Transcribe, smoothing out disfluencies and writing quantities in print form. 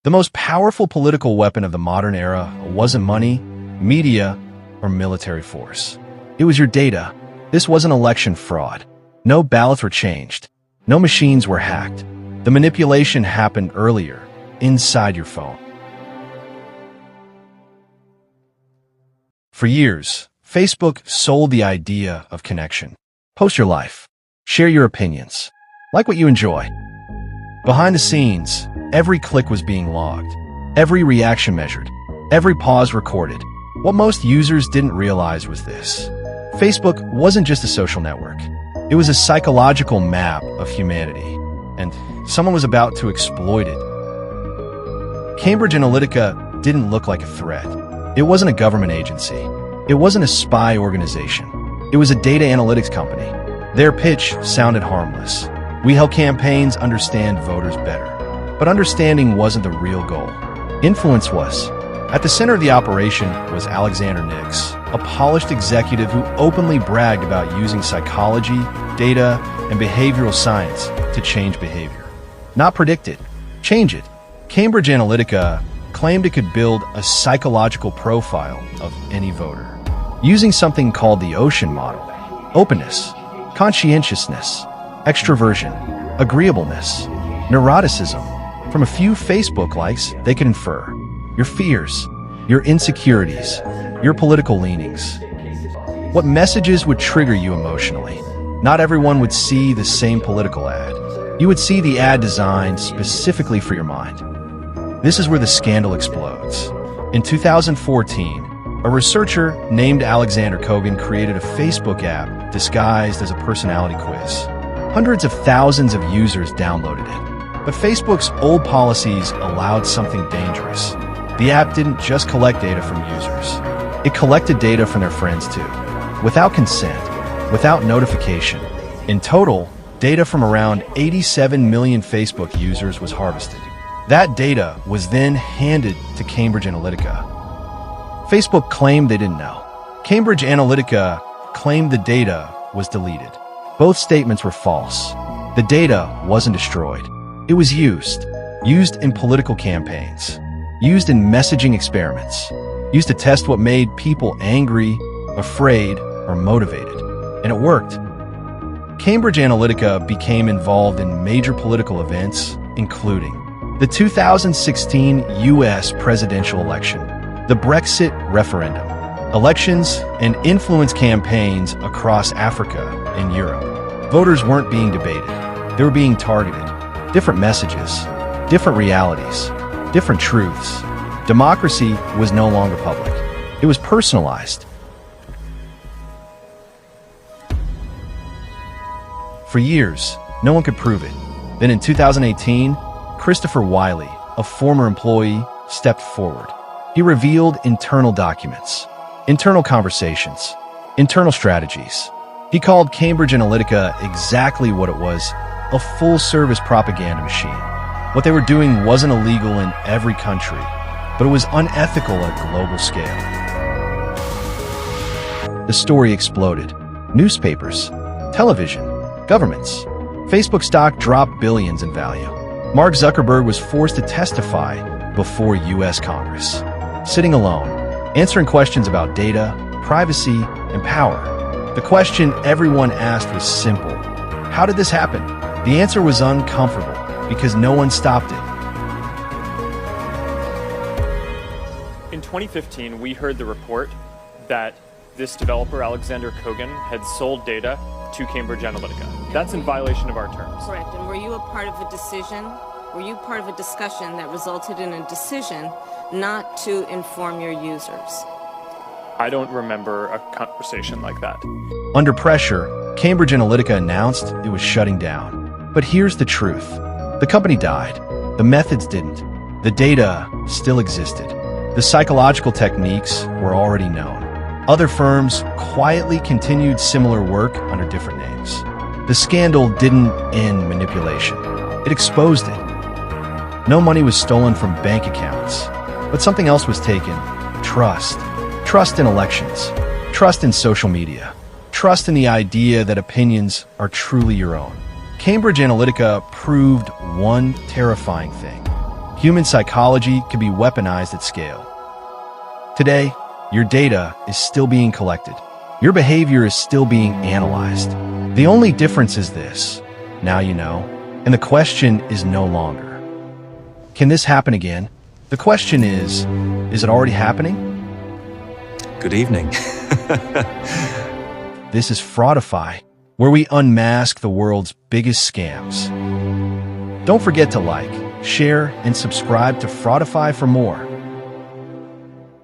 The most powerful political weapon of the modern era wasn't money, media, or military force. It was your data. This wasn't election fraud. No ballots were changed. No machines were hacked. The manipulation happened earlier, inside your phone. For years, Facebook sold the idea of connection. Post your life. Share your opinions. Like what you enjoy. Behind the scenes, every click was being logged. Every reaction measured. Every pause recorded. What most users didn't realize was this. Facebook wasn't just a social network. It was a psychological map of humanity. And someone was about to exploit it. Cambridge Analytica didn't look like a threat. It wasn't a government agency. It wasn't a spy organization. It was a data analytics company. Their pitch sounded harmless. We help campaigns understand voters better. But understanding wasn't the real goal. Influence was. At the center of the operation was Alexander Nix, a polished executive who openly bragged about using psychology, data, and behavioral science to change behavior. Not predict it, change it. Cambridge Analytica claimed it could build a psychological profile of any voter, using something called the Ocean model. Openness, conscientiousness, extroversion, agreeableness, neuroticism. From a few Facebook likes, they could infer your fears, your insecurities, your political leanings. What messages would trigger you emotionally? Not everyone would see the same political ad. You would see the ad designed specifically for your mind. This is where the scandal explodes. In 2014, a researcher named Alexander Kogan created a Facebook app disguised as a personality quiz. Hundreds of thousands of users downloaded it. But Facebook's old policies allowed something dangerous. The app didn't just collect data from users. It collected data from their friends too, without consent, without notification. In total, data from around 87 million Facebook users was harvested. That data was then handed to Cambridge Analytica. Facebook claimed they didn't know. Cambridge Analytica claimed the data was deleted. Both statements were false. The data wasn't destroyed. It was used in political campaigns, used in messaging experiments, used to test what made people angry, afraid, or motivated. And it worked. Cambridge Analytica became involved in major political events, including the 2016 U.S. presidential election, the Brexit referendum, elections and influence campaigns across Africa and Europe. Voters weren't being debated. They were being targeted. Different messages, different realities, different truths. Democracy was no longer public. It was personalized. For years, no one could prove it. Then in 2018, Christopher Wiley, a former employee, stepped forward. He revealed internal documents, internal conversations, internal strategies. He called Cambridge Analytica exactly what it was, a full-service propaganda machine. What they were doing wasn't illegal in every country, but it was unethical at a global scale. The story exploded. Newspapers, television, governments. Facebook stock dropped billions in value. Mark Zuckerberg was forced to testify before U.S. Congress, sitting alone, answering questions about data, privacy, and power. The question everyone asked was simple. How did this happen? The answer was uncomfortable because no one stopped it. In 2015, we heard the report that this developer, Alexander Kogan, had sold data to Cambridge Analytica. That's in violation of our terms. Correct. And were you a part of a decision? Were you part of a discussion that resulted in a decision not to inform your users? I don't remember a conversation like that. Under pressure, Cambridge Analytica announced it was shutting down. But here's the truth. The company died. The methods didn't. The data still existed. The psychological techniques were already known. Other firms quietly continued similar work under different names. The scandal didn't end manipulation. It exposed it. No money was stolen from bank accounts, but something else was taken. Trust. Trust in elections. Trust in social media. Trust in the idea that opinions are truly your own. Cambridge Analytica proved one terrifying thing. human psychology can be weaponized at scale. Today, your data is still being collected. Your behavior is still being analyzed. The only difference is this: now you know, and the question is no longer, can this happen again? The question is it already happening? Good evening. This is Fraudify, where we unmask the world's biggest scams. Don't forget to like, share, and subscribe to Fraudify for more.